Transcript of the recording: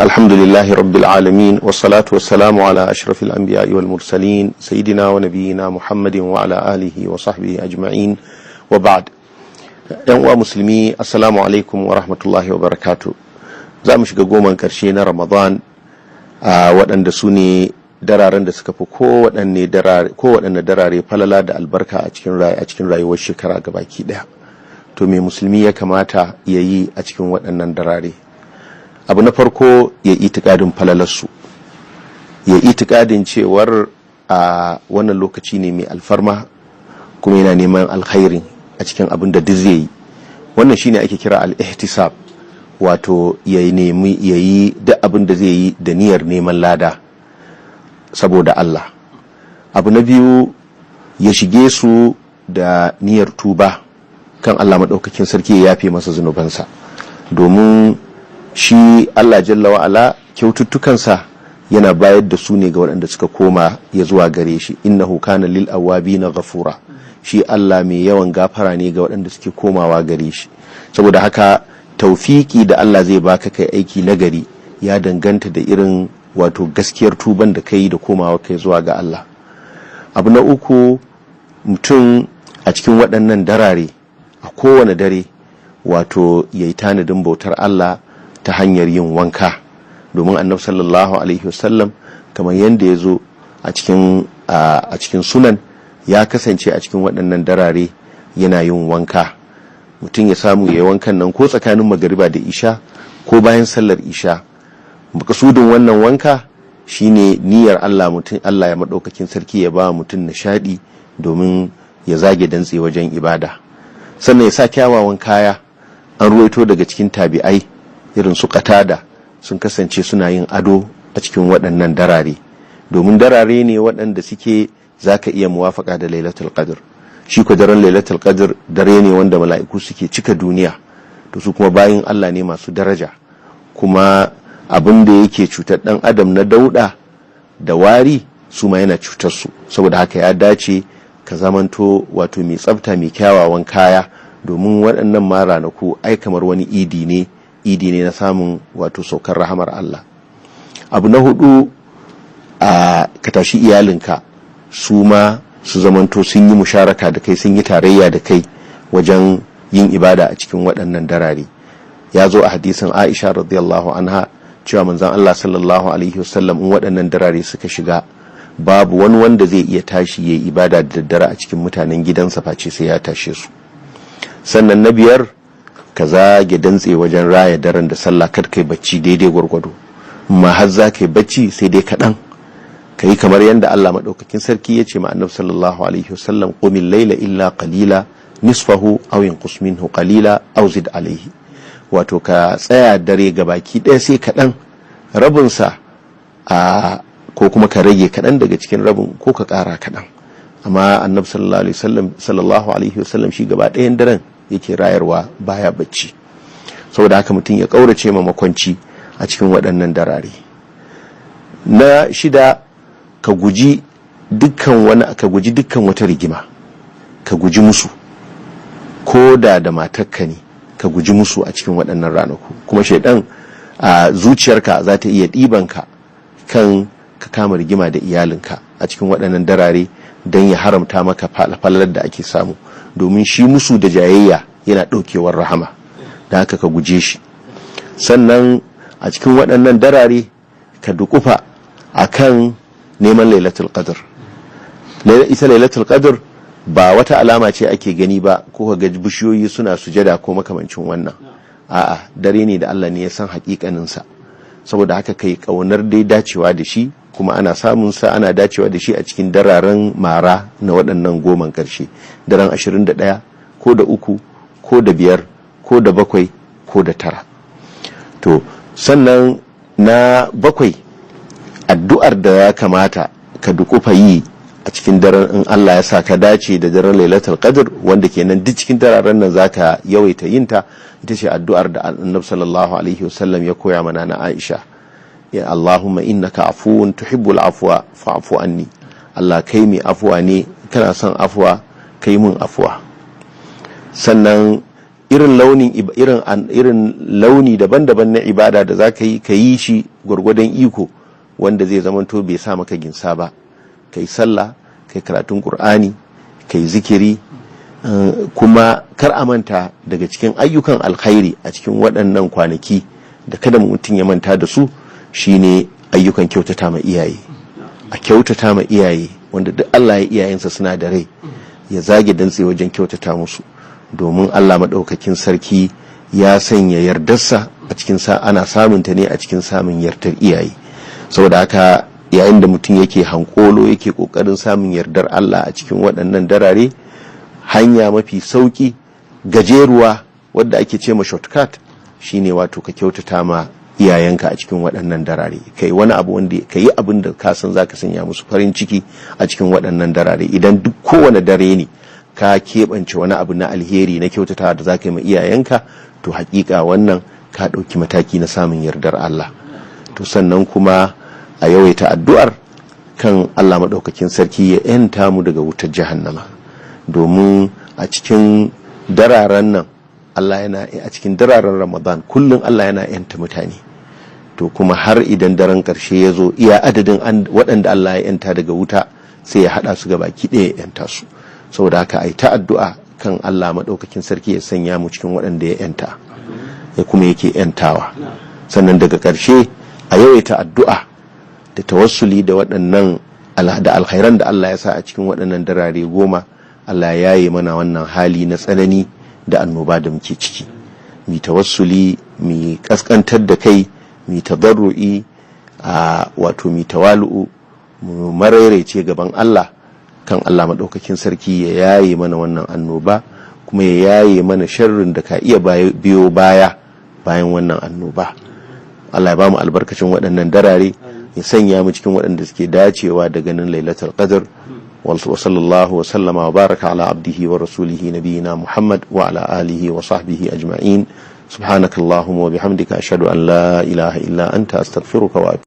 الحمد لله رب العالمين والصلاة والسلام على أشرف الأنبياء والمرسلين سيدنا ونبينا محمد وعلى آله وصحبه أجمعين وبعد. ‘Yan musulmi, assalamu alaikum wa rahmatullahi wa barakatu. Za mu shiga goman ƙarshe na Ramadan, waɗanda su ne dararen da suka fi kowaɗanne darare falala da albarka a cikin rayuwar shekara gabaki ɗaya. To me musulmi ya kamata ya yi a cikin waɗannan darare? Abu na farko, ya itikadin falalarsu, ya itikadin cewar a wannan lokaci ne mai alfarma kuma yana neman alkhairin a cikin abin da duk zai yi. Wannan shine ake kira al-ihtisab, wato yayi duk abin da zai yi da niyyar neman lada saboda Allah. Abu na biyu, ya shige su da niyyar tuba kan Allah madaukakin sarki ya yafe masa zunubansa, domin shi Allah jalla wa ala kyaututtukansa yana bayar da su ne ga waɗanda suka koma ya zuwa gare shi. Innahu kana lil awabina ghafura. Shi Allah mai yawan gafara ne ga waɗanda suke komawa gare shi. Saboda haka taufiki da Allah zai baka kai aiki nagari ya danganta da irin wato gaskiyar tuban da kai da komawa kai zuwa ga Allah. Abu na uku, mutum a cikin waɗannan darare, a kowane dare, wato yayi tanadin bautar Allah ta hanyar yin wanka, domin Annabi sallallahu alaihi wasallam kamar yanda ya zo a cikin sunan, ya kasance a cikin waɗannan darare yana yin wanka. Mutum ya samu ya yi wankan nan ko tsakanin magariba da isha ko bayan sallar isha. Makasudin wannan wanka shine niyyar Allah ya madaukakin sarki ya ba mutum nishadi domin ya zage dantse wajen ibada. Sannan ya sa kyawawan kaya. An ruwaito daga cikin tabi'ai irin su Qatada sun kasance suna yin ado a cikin waɗannan darare, domin darare ne waɗanda suke zaka iya muwafaka da Lailatul Qadr. Shi ko daren Lailatul Qadr dare ne wanda mala'iku suke cika duniya, to su kuma bayin Allah ne masu daraja, kuma abin da yake cutar dan adam na dauda da wari su ma yana cutar su. Saboda haka ya dace ka zamanto wato mai tsafta, mai kyawawan kaya, domin waɗannan ma ranaku ai kamar wani idi ne na samun wato saukar rahamar Allah. Abu na hudu, ka tashi iyalinka su ma su zamanto sun yi musharaka da kai, sun yi tarayya da kai wajen yin ibada a cikin waɗannan darare. Ya zo a hadisin Aisha radiyallahu anha cewa manzon Allah sallallahu alaihi wasallam in waɗannan darare suka shiga, babu wani wanda zai iya tashi yayi ibada da daddare a cikin mutanen gidansa face sai ya tashe su. Sannan na biyar, ka zage dantse wajen raya daren da sallah, kar kai bacci daidai gwargwado, amma har za ka yi bacci sai dai kaɗan. Ka yi kamar yadda Allah maɗaukakin sarki ya ce ma Annabi sallallahu alaihi wasallam, qumil layla illa qalila nisfahu aw inqus minhu qalila aw zid alaihi. Wato ka tsaya dare gabaki ɗaya sai kaɗan, rabinsa ko kuma ka rage kaɗan daga cikin rabin ko ka ƙara kaɗan. Amma Annabi sallallahu alaihi wasallam shi gaba ɗayan daren yake rayarwa, baya bacci. Saboda haka mutum ya kaurace ma makwanci a cikin waɗannan darare. Na shida, ka guji dukkan wata rigima, ka guji musu, ko da matarka ne, ka guji musu a cikin waɗannan ranaku. Kuma shaidan a zuciyarka za ta iya ɗibanka kan ka kama rigima da iyalinka a cikin waɗannan darare don ya haramta maka falalar da ake samu, domin shi musu da jayayya yana ɗaukewar rahama, da haka ka guje shi. Sannan a cikin waɗannan darare ka dukufa a kan neman Lailatul Qadr. Ita Lailatul Qadr ba wata alama ce ake gani ba ko ka ga bishiyoyi suna sujada ko makamancin wannan. A'a, dare ne da Allah ne ya san hakikaninsa. Saboda haka kai kaunar dai dacewa da shi, kuma ana samun sa, ana dacewa da shi a cikin dararen mara na waɗannan goman ƙarshe, daren 21 ko da 3 ko da 5 ko da 7 ko da 9. To sannan na 7, addu'ar da ya kamata ka dukufa yi a cikin daren, in Allah ya sa ka dace da daren Lailatul Qadr, wanda kenan duk cikin dararen nan zaka yawaita yinta, ita ce addu'ar da Annabi sallallahu alaihi wasallam ya koya mana na Aisha. Ya Allahumma innaka afuwun tuhibbul afwa fa'fu anni. Allah kai mai afuwa ne, kana son afuwa, kai mun afuwa. Sannan irin launi daban-daban na ibada da za ka yi shi gwargwadon iko wanda zai zamanto bai sa maka ginsa ba. Kai sallah, kai karatun Qur'ani, kai zikiri, kuma kar a manta daga cikin ayyukan alkhairi a cikin waɗannan kwanaki da kada mutum ya manta da su shine ayyukan kyautata ma iyaye. A kyautata ma iyaye wanda duk Allah ya iyayensa suna da rai ya zage dantse wajen kyautata musu, domin Allah maɗaukakin sarki ya sanya yardarsa a cikin ana samunta ne a cikin samun yardar iyaye. Saboda haka yayin da mutum yake hankolo yake kokarin samun yardar Allah a cikin waɗannan darare, hanya mafi sauki gajeruwa wadda ake ce ma shortcut shine wato ka kyautata ma iyayenka a cikin waɗannan darare. Kai wani abu wanda ka yi abin da ka san zaka sanya musu farin ciki a cikin waɗannan darare. Idan duk kowane dare ne ka keɓance wani abu na alheri na kyautata da zaka yi ma iyayenka, to hakika wannan ka ɗauki mataki na samun yardar Allah. To sannan kuma a yawaita addu'ar kan Allah maɗaukakin sarki ya ‘yanta mu daga wutar jahannama, domin a cikin dararen nan Allah yana a cikin dararen Ramadan kullum Allah yana ‘yanta mutane. To kuma har idan daren ƙarshe ya zo iya adadin waɗanda Allah ya ‘yanta daga wuta sai ya haɗa su gaba ki ɗaya ya ‘yanta su. Saboda haka a yi ta addu'a kan Allah maɗaukakin sarki ya sanya mu cikin waɗanda ya ‘yanta ya kuma yake ‘yantawa. Sannan daga ƙarshe a yawaita addu'a da tawassuli da waɗannan da alkhairan da Allah ya sa a cikin waɗannan darare 10. Allah ya yi mana wannan hali na tsanani da annoba da muke ciki. Mi tawassuli, mi kaskantar da kai, mi tadarru'i, wato mi tawalu'u, mu maraice gaban Allah kan Allah maɗaukakin sarki ya yaye mana wannan annoba, kuma ya yaye mana sharrin da ka iya biyo bayan wannan annoba. Allah ya ba mu albarkacin waɗannan darare, ya sanya mu cikin waɗanda suke dacewa da ganin lailatul qadr. wa sallallahu wa sallama wa baraka ala abdihi wa rasulihi nabiyina Muhammad wa ala alihi wa sahbihi ajma'in. Subhanakallahumma wa bihamdika ashhadu an la ilaha illa anta astaghfiruka wa